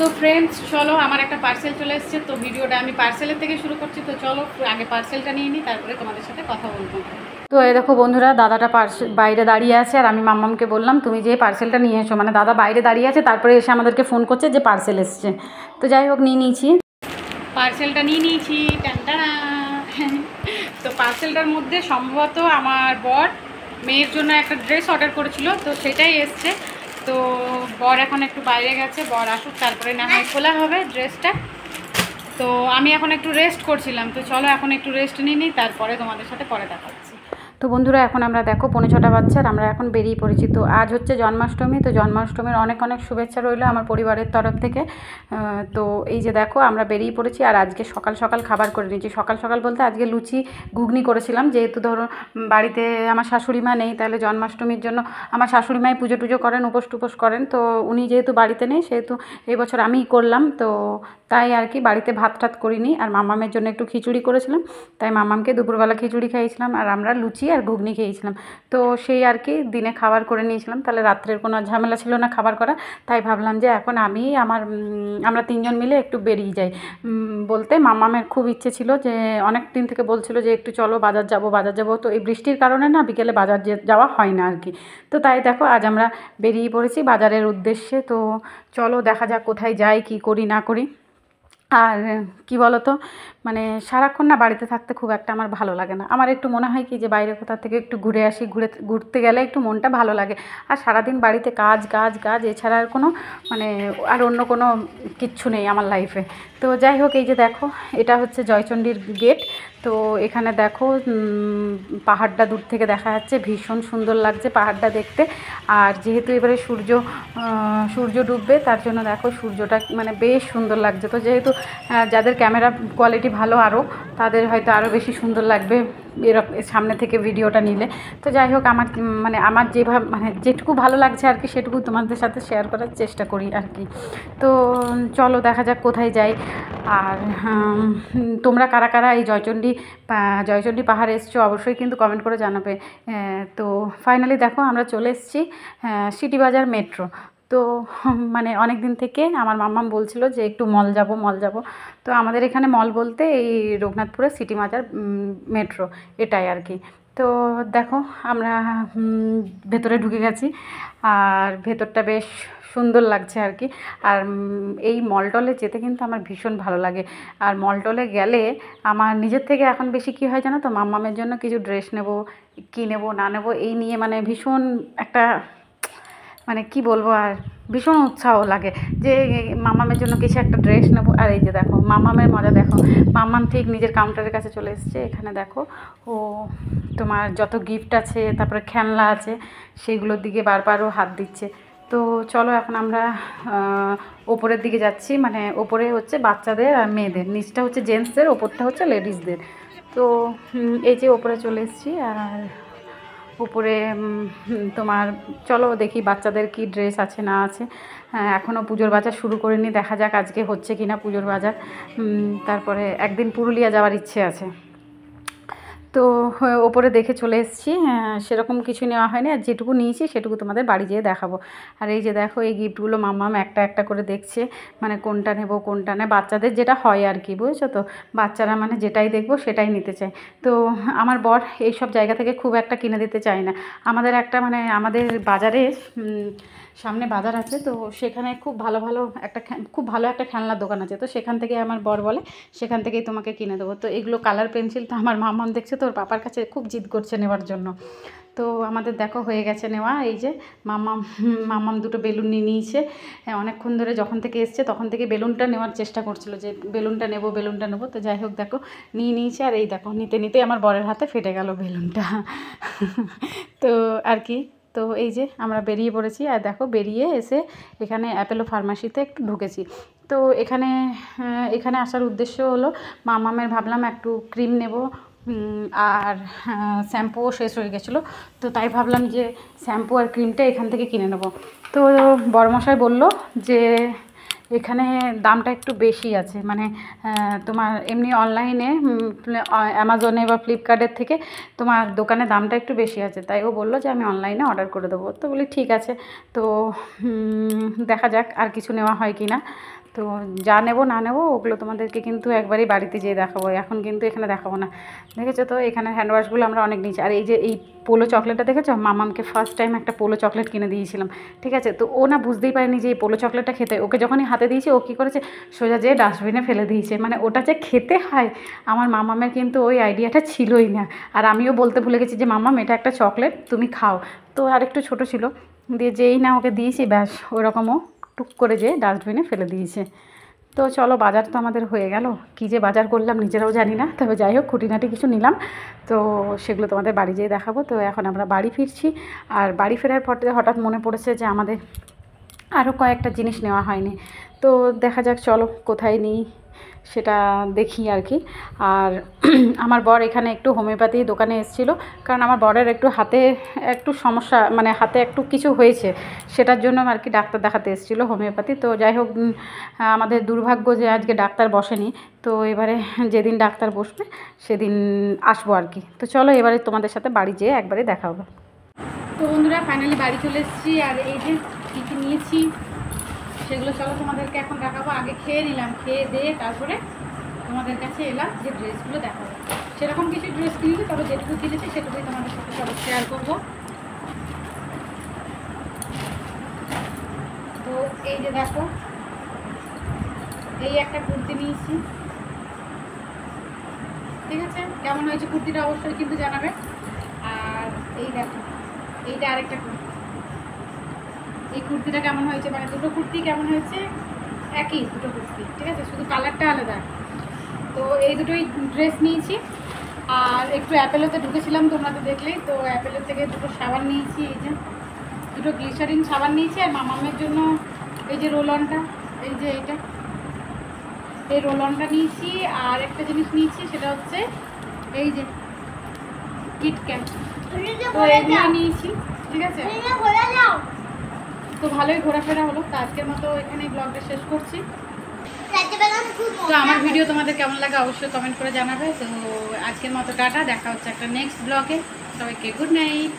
তো ফ্রেন্ডস চলো আমার একটা পার্সেল চলে এসেছে, তো ভিডিওটা আমি পার্সেলের থেকে শুরু করছি। তো চলো আগে পার্সেলটা নিয়ে নিই, তারপরে তোমাদের সাথে কথা বলবো। তো এই দেখো বন্ধুরা, দাদাটা বাইরে দাঁড়িয়ে আছে আর আমি মাম্মামকে বললাম তুমি যে পার্সেলটা নিয়ে এসো, মানে দাদা বাইরে দাঁড়িয়ে আছে, তারপরে এসে আমাদেরকে ফোন করছে যে পার্সেল এসছে। তো যাই হোক নিয়ে নিয়েছি, পার্সেলটা নিয়ে নিয়েছি। টানটানা। তো পার্সেলটার মধ্যে সম্ভবত আমার বর মেয়ের জন্য একটা ড্রেস অর্ডার করেছিল, তো সেটাই এসছে। তো বর এখন একটু বাইরে গেছে, বর আসুক তারপরে না হয় খোলা হবে ড্রেসটা। তো আমি এখন একটু রেস্ট করছিলাম, তো চলো এখন একটু রেস্ট নিয়ে নিই, তারপরে তোমাদের সাথে পরে দেখাচ্ছি। তো বন্ধুরা এখন আমরা দেখো 6:45 বাজছে আর আমরা এখন বেরিয়ে পড়েছি। তো আজ হচ্ছে জন্মাষ্টমী, তো জন্মাষ্টমীর অনেক অনেক শুভেচ্ছা রইলো আমার পরিবারের তরফ থেকে। তো এই যে দেখো আমরা বেরিয়ে পড়েছি আর আজকে সকাল সকাল খাবার করে নিয়েছি। সকাল সকাল বলতে আজকে লুচি ঘুগনি করেছিলাম, যেহেতু ধরো বাড়িতে আমার শাশুড়ি মা নেই, তাহলে জন্মাষ্টমীর জন্য আমার শাশুড়ি মাই পুজো টুজো করেন, উপোস টুপোস করেন, তো উনি যেহেতু বাড়িতে নেই সেহেতু এই বছর আমিই করলাম। তো তাই আর কি বাড়িতে ভাত টাত করিনি, আর মামামের জন্য একটু খিচুড়ি করেছিলাম, তাই মামামকে দুপুরবেলা খিচুড়ি খাইয়েছিলাম আর আমরা লুচি আর ঘুগনি খেয়েছিলাম। তো সেই আর কি দিনে খাবার করে নিয়েছিলাম, তাহলে রাত্রের কোনো ঝামেলা ছিল না খাবার করা। তাই ভাবলাম যে এখন আমরা তিনজন মিলে একটু বেরিয়ে যাই। বলতে মামামের খুব ইচ্ছে ছিল, যে অনেক দিন থেকে বলছিল যে একটু চলো বাজার যাব। তো এই বৃষ্টির কারণে না বিকেলে বাজার যাওয়া হয় না আর কি। তো তাই দেখো আজ আমরা বেরিয়ে পড়েছি বাজারের উদ্দেশ্যে। তো চলো দেখা যাক কোথায় যাই, কি করি না করি। আর কি বলো তো, মানে সারাক্ষণ না বাড়িতে থাকতে খুব একটা আমার ভালো লাগে না। আমার একটু মনে হয় কি যে বাইরে কোথাও থেকে একটু ঘুরে আসি, ঘুরতে গেলে একটু মনটা ভালো লাগে। আর সারাদিন বাড়িতে কাজ কাজ কাজ, এছাড়া আর কোনো মানে আর অন্য কোনো কিচ্ছু নেই আমার লাইফে। তো যাই হোক এই যে দেখো এটা হচ্ছে জয়চণ্ডীর গেট। তো এখানে দেখো পাহাড়টা দূর থেকে দেখা যাচ্ছে, ভীষণ সুন্দর লাগছে পাহাড়টা দেখতে। আর যেহেতু এবারে সূর্য ডুববে, তার জন্য দেখো সূর্যটা মানে বেশ সুন্দর লাগছে। তো যেহেতু যাদের ক্যামেরা কোয়ালিটি ভালো আরও, তাদের হয়তো আরও বেশি সুন্দর লাগবে এরকম সামনে থেকে ভিডিওটা নিলে। তো যাই হোক আমার যেভাবে যেটুকু ভালো লাগছে আর কি, সেটুকু তোমাদের সাথে শেয়ার করার চেষ্টা করি আর কি। তো চলো দেখা যাক কোথায় যাই। আর তোমরা কারা কারা এই জয়চণ্ডী পাহাড়ে এসছো অবশ্যই কিন্তু কমেন্ট করে জানাবে। তো ফাইনালি দেখো আমরা চলে এসেছি সিটি বাজার মেট্রো। তো মানে অনেক দিন থেকে আমার মাম্মাম বলছিল যে একটু মল যাব। তো আমাদের এখানে মল বলতে এই রঘুনাথপুরের সিটি বাজার মেট্রো, এটাই আর কি। তো দেখো আমরা ভেতরে ঢুকে গেছি আর ভেতরটা বেশ সুন্দর লাগছে আর কি। আর এই মলটলে যেতে কিন্তু আমার ভীষণ ভালো লাগে। আর মলটলে গেলে আমার নিজের থেকে এখন বেশি কী হয় জানো তো, মাম্মামের জন্য কিছু ড্রেস নেব, কী নেব না নেব এই নিয়ে মানে ভীষণ একটা মানে কি বলবো, আর ভীষণ উৎসাহ লাগে যে মামামের জন্য কিছু একটা ড্রেস নেবো। আর এই যে দেখো মামামের মজা দেখো, মামাম ঠিক নিজের কাউন্টারের কাছে চলে এসেছে। এখানে দেখো ও তোমার যত গিফট আছে, তারপরে খেলনা আছে, সেইগুলোর দিকে বারবারও হাত দিচ্ছে। তো চলো এখন আমরা ওপরের দিকে যাচ্ছি, মানে ওপরে হচ্ছে বাচ্চাদের আর মেয়েদের, নিচটা হচ্ছে জেন্টসদের, ওপরটা হচ্ছে লেডিসদের। তো এই যে ওপরে চলে এসেছি। আর উপরে তোমার চলো দেখি বাচ্চাদের কি ড্রেস আছে না আছে। এখনও পুজোর বাজার শুরু করিনি, দেখা যাক আজকে হচ্ছে কি না পুজোর বাজার। তারপরে একদিন পুরুলিয়া যাওয়ার ইচ্ছে আছে। তো ওপরে দেখে চলে এসেছি, সেরকম কিছু নেওয়া হয়নি, আর যেটুকু নিয়েছি সেটুকু তোমাদের বাড়ি যেয়ে দেখাবো। আর এই যে দেখো এই গিফটগুলো মাম্মাম একটা একটা করে দেখছে, মানে কোনটা নেব কোনটা না, বাচ্চাদের যেটা হয় আর কি, বুঝেছো তো, বাচ্চারা মানে যেটাই দেখবো সেটাই নিতে চায়। তো আমার বর এইসব জায়গা থেকে খুব একটা কিনে দিতে চায় না। আমাদের একটা মানে আমাদের বাজারে সামনে বাজার আছে, তো সেখানে খুব ভালো একটা খেলনার দোকান আছে। তো সেখান থেকে আমার বর বলে সেখান থেকেই তোমাকে কিনে দেবো। তো এগুলো কালার পেন্সিল, তো আমার মাম্মাম দেখছে তো ওর পাপার কাছে খুব জিদ করছে নেওয়ার জন্য। তো আমাদের দেখো হয়ে গেছে নেওয়া। এই যে মাম্মাম দুটো বেলুন নিয়ে নিয়েছে। অনেকক্ষণ ধরে যখন থেকে এসছে তখন থেকে বেলুনটা নেওয়ার চেষ্টা করছিল, যে বেলুনটা নেবো। তো যাই হোক দেখো নিয়ে নিয়েছে। আর এই দেখো নিতে নিতে আমার বরের হাতে ফেটে গেল বেলুনটা। তো আর কি, তো এই যে আমরা বেরিয়ে পড়েছি। আর দেখো বেরিয়ে এসে এখানে অ্যাপেলো ফার্মাসিতে একটু ঢুকেছি। তো এখানে আসার উদ্দেশ্য হলো মামামের ভাবলাম একটু ক্রিম নেব, আর শ্যাম্পুও শেষ হয়ে গেছিলো। তো তাই ভাবলাম যে শ্যাম্পু আর ক্রিমটা এখান থেকে কিনে নেব। তো বড়মশাই বলল যে এখানে দামটা একটু বেশি আছে, মানে তোমার এমনি অনলাইনে অ্যামাজনে বা ফ্লিপকার্টের থেকে তোমার দোকানে দামটা একটু বেশি আছে। তাই ও বললো যে আমি অনলাইনে অর্ডার করে দেবো। তো বলি ঠিক আছে। তো দেখা যাক আর কিছু নেওয়া হয় কি না। তো যা নেবো না নেবো ওগুলো তোমাদেরকে কিন্তু একবারই বাড়িতে যেয়ে দেখাবো, এখন কিন্তু এখানে দেখাবো না। দেখেছো তো এখানে হ্যান্ডওয়াশগুলো আমরা অনেক নিয়েছি। আর এই যে এই পোলো চকলেটটা দেখেছো, মামামকে ফার্স্ট টাইম একটা পোলো চকলেট কিনে দিয়েছিলাম, ঠিক আছে। তো ও না বুঝতেই পারেনি যে এই পোলো চকলেটটা খেতে, ওকে যখনই হাতে দিয়েছি ও কী করেছে, সোজা যেয়ে ডাস্টবিনে ফেলে দিয়েছে। মানে ওটা যে খেতে হয় আমার মামামের কিন্তু ওই আইডিয়াটা ছিলই না। আর আমিও বলতে ভুলে গেছি যে মামাম এটা একটা চকলেট, তুমি খাও। তো আর একটু ছোটো ছিল, দিয়ে যেই না ওকে দিয়েছি ব্যাস ওরকমও টুক করে যেয়ে ডাস্টবিনে ফেলে দিয়েছে। তো চলো, বাজার তো আমাদের হয়ে গেল। কী যে বাজার করলাম নিজেরাও জানি না, তবে যাই হোক খুঁটিনাটি কিছু নিলাম, তো সেগুলো তোমাদের বাড়ি যেয়ে দেখাবো। তো এখন আমরা বাড়ি ফিরছি, আর বাড়ি ফেরার পর হঠাৎ মনে পড়েছে যে আমাদের আরও কয়েকটা জিনিস নেওয়া হয়নি। তো দেখা যাক চলো কোথায় নিই সেটা দেখি আর কি। আর আমার বর এখানে একটু হোমিওপ্যাথি দোকানে এসেছিলো, কারণ আমার বরের একটু হাতে একটু সমস্যা, মানে হাতে একটু কিছু হয়েছে, সেটার জন্য আর কি ডাক্তার দেখাতে এসেছিলো হোমিওপ্যাথি। তো যাই হোক আমাদের দুর্ভাগ্য যে আজকে ডাক্তার বসেনি, তো এবারে যেদিন ডাক্তার বসবে সেদিন আসবো আর কি। তো চলো এবারে তোমাদের সাথে বাড়ি যেয়ে একবারে দেখা হবে। তো বন্ধুরা ফাইনালি বাড়ি চলে এসেছি, আর এই যে কী কী নিয়েছি সেগুলো চলো তোমাদেরকে এখন দেখাবো। আগে খেয়ে নিলাম, খেয়ে দিয়ে তারপরে তোমাদের কাছে এলাম যে ড্রেসগুলো দেখাবো। সেরকম কিছু ড্রেস কিনেছি, তবে যেটুকু কিনেছি সেটুকুই তোমাদের সাথে সব শেয়ার করবো। তো এই যে দেখো, এই একটা কুর্তি নিয়েছি, ঠিক আছে। কেমন হয়েছে কুর্তিটা অবশ্যই কিন্তু জানাবে। আর এই দেখো, এইটা আরেকটা কুর্তি, এই কুর্তিটা কেমন হয়েছে, মানে দুটো কুর্তি কেমন হয়েছে, একই দুটো কুর্তি, ঠিক আছে, শুধু কালারটা আলাদা। তো এই দুটোই ড্রেস নিয়েছি। আর একটু অ্যাপেলোতে ঢুকেছিলাম, তোমরা তো দেখলেই। তো অ্যাপেলো থেকে দুটো সাবান নিয়েছি, এই যে দুটো গ্লিসারিন সাবান নিয়েছি। আর মামামের জন্য এই যে রোল অনটা, এই যে এইটা, এই রোল অনটা নিয়েছি। আর একটা জিনিস নিয়েছি, সেটা হচ্ছে এই যে কিটক্যাট, তো এগুলো নিয়েছি, ঠিক আছে। তো ভালোই ঘোরাফেরা হলো। তো আজকের মতো এখানেই ব্লগটা শেষ করছি। তো আমার ভিডিও তোমাদের কেমন লাগে অবশ্যই কমেন্ট করে জানাবে। তো আজকের মতো টাটা, দেখা হচ্ছে একটা নেক্সট ব্লগে। সবাইকে গুড নাইট।